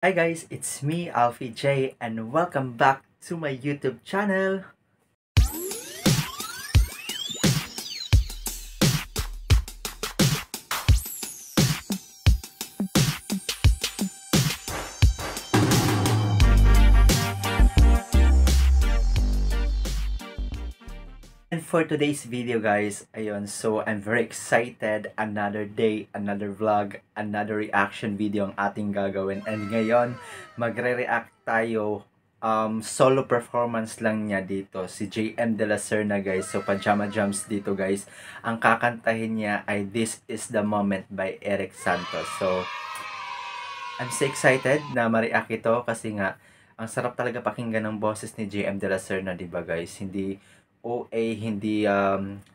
Hi guys, it's me, Alfie J, and welcome back to my YouTube channel. And for today's video guys, so I'm very excited. Another day, another vlog, another reaction video ang ating gagawin. And ngayon, magre-react tayo. Solo performance lang niya dito. Si JM De La Serna guys. So, Pajama Jams dito guys. Ang kakantahin niya ay This Is The Moment by Eric Santos. So, I'm so excited na ma-react ito kasi nga, ang sarap talaga pakinggan ng boses ni JM De La Serna, diba guys? Hindi OA, hindi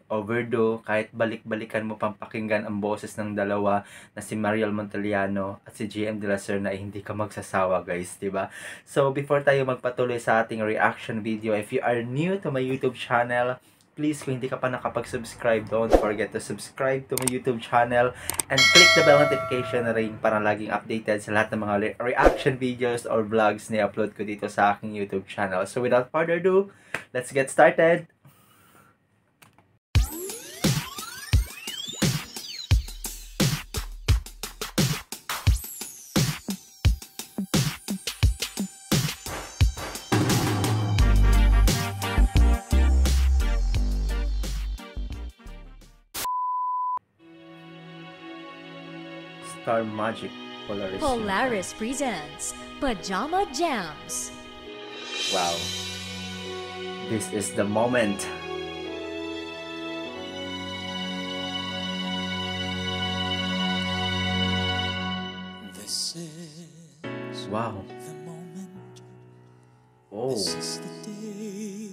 overdo, kahit balik-balikan mo pang pakinggan ang boses ng dalawa na si Mariel Monteliano at si JM De La Serna ay hindi ka magsasawa guys, diba? So before tayo magpatuloy sa ating reaction video, if you are new to my YouTube channel, please, kung hindi ka pa nakapag-subscribe, don't forget to subscribe to my YouTube channel and click the bell notification ring para laging updated sa lahat ng mga reaction videos or vlogs na upload ko dito sa aking YouTube channel. So without further ado, let's get started! Star Magic Polaris. Polaris presents Pajama Jams. Wow. This is the moment. This is Wow. the moment. Oh. This is the day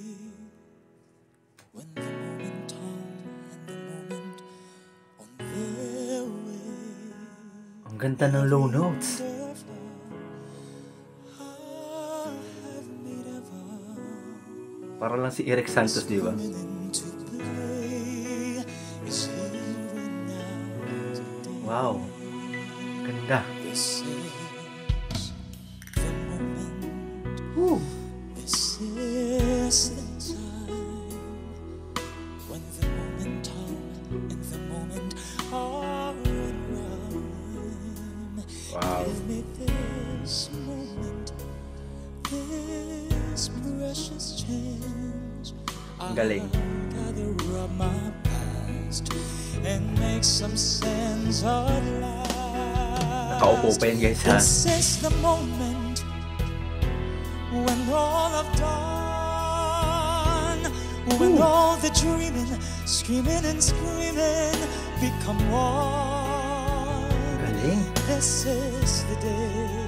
when the moment come and the moment on their way. Ang ganda ng low notes. Para lang si Eric Santos, di ba? Wow. Ganda. This is the moment. Woo. This is the time when the moment and the moment are in rhyme. Wow. Give me this moment, this precious chance. Ang galing. I'll gather up my past and make some sense of life. Nakaupo pa yan guys ha. This is the moment when all I've done, when all the dreaming, screaming and screaming become one. Galing. This is the day.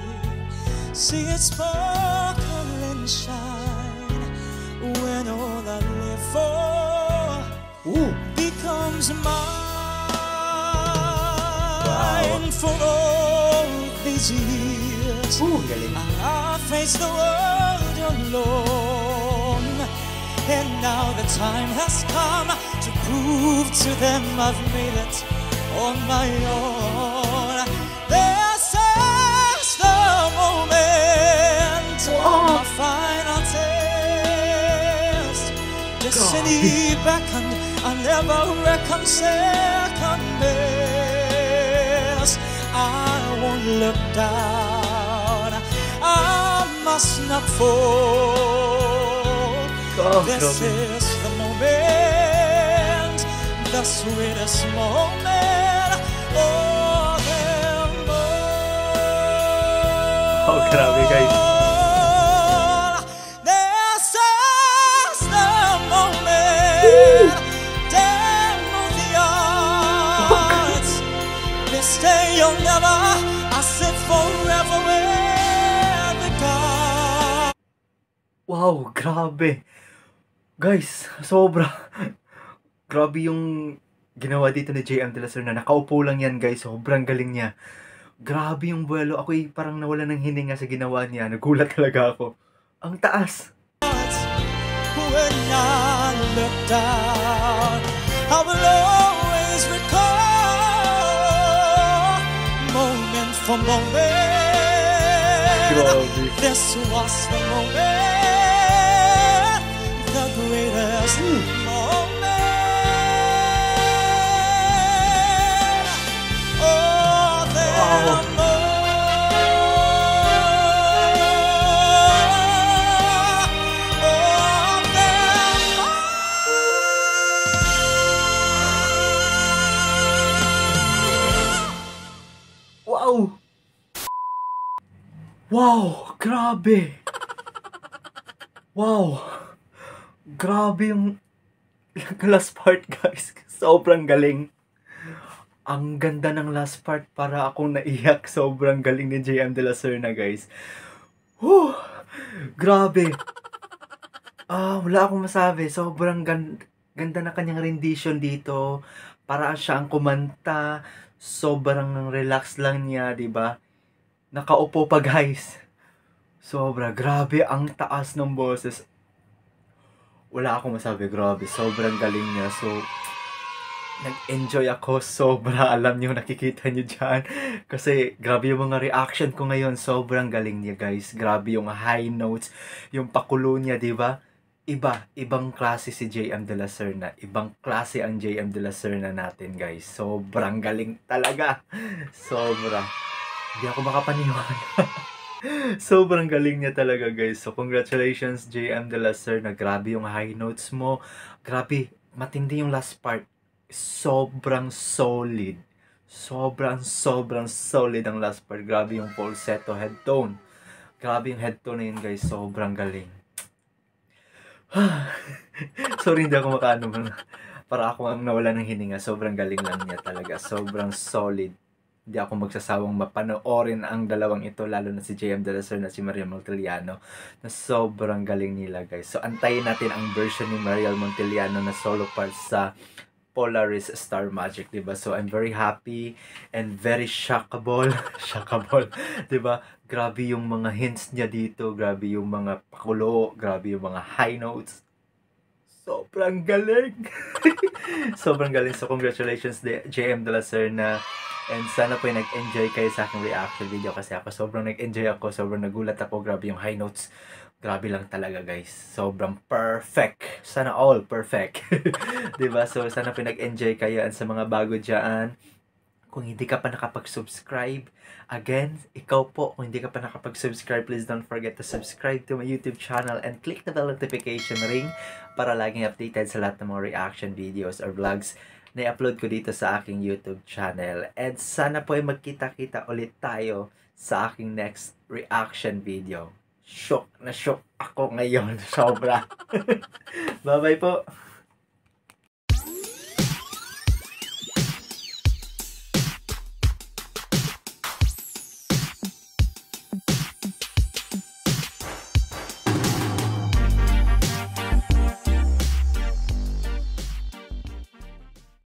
See it sparkle and shine when all I live for becomes mine. For all these years Galing. I faced the world alone, and now the time has come to prove to them I've made it on my own. This is the moment of my final test. Destiny beckoned, I never reckoned second best. I won't look down, I must not fall. This is the moment, the sweetest moment of them all. Oh, grabe guys. This is the moment, damn the odds. This day you'll never, I said forever with the God. Wow, grabe. Guys, sobra. Grabe yung ginawa dito ni JM De La Serna. Nakaupo lang yan guys. Sobrang galing niya. Grabe yung buwelo. Ako'y parang nawala ng hininga sa ginawa niya. Nagulat talaga ako. Ang taas. When I look down, I will always recall moment for moment Grabe. This was the moment, the greatest moment. Oh, there are Wow! Wow! Grabe! Wow! Grabe yung last part, guys. Sobrang galing. Ang ganda ng last part, para akong naiyak. Sobrang galing ni JM De La Serna, guys. Whew! Grabe! Wala akong masabi. Sobrang ganda na kanyang rendition dito. Para siya ang kumanta. Sobrang relax lang niya, 'di ba? Nakaupo pa, guys. Sobra, grabe ang taas ng boses. Wala akong masabi, grabe. Sobrang galing niya. So, nag-enjoy ako sobra. Alam niyo, nakikita niyo dyan. Kasi, grabe yung mga reaction ko ngayon. Sobrang galing niya, guys. Grabe yung high notes. Yung pakulo niya, 'di ba? Ibang klase si JM De La Serna. Ibang klase ang JM De La Serna natin, guys. Sobrang galing talaga. Sobra. Hindi ako makapaniwala. Sobrang galing niya talaga, guys. So, congratulations, JM De La Serna. Grabe yung high notes mo. Grabe, matindi yung last part. Sobrang solid. Sobrang solid ang last part. Grabe yung falsetto head tone. Grabe yung head tone na yun, guys. Sobrang galing. Sorry, hindi ako makaano. Para ako ang nawala ng hininga. Sobrang galing lang niya talaga. Sobrang solid. Hindi ako magsasawang mapanoorin ang dalawang ito. Lalo na si JM De La Serna, si Mariel Montiliano. Na sobrang galing nila, guys. So, antayin natin ang version ni Mariel Montiliano na solo part sa Polaris Star Magic, diba? So, I'm very happy and very shockable. Shockable, diba? Grabe yung mga hints niya dito. Grabe yung mga pakulo. Grabe yung mga high notes. Sobrang galing. Sobrang galing. So, congratulations, JM De La Serna. And sana po nag-enjoy kayo sa aking reaction video. Kasi ako sobrang nag-enjoy ako. Sobrang nagulat ako. Grabe yung high notes. Grabe lang talaga, guys. Sobrang perfect. Sana all perfect. Diba? So, sana po nag-enjoy kayo. And sa mga bago dyan, kung hindi ka pa nakapag-subscribe, again, ikaw po, kung hindi ka pa nakapag-subscribe, please don't forget to subscribe to my YouTube channel and click the bell notification ring para laging updated sa lahat ng mga reaction videos or vlogs na i-upload ko dito sa aking YouTube channel. And sana po ay magkita-kita ulit tayo sa aking next reaction video. Shock na shock ako ngayon. Sobra. Bye-bye po.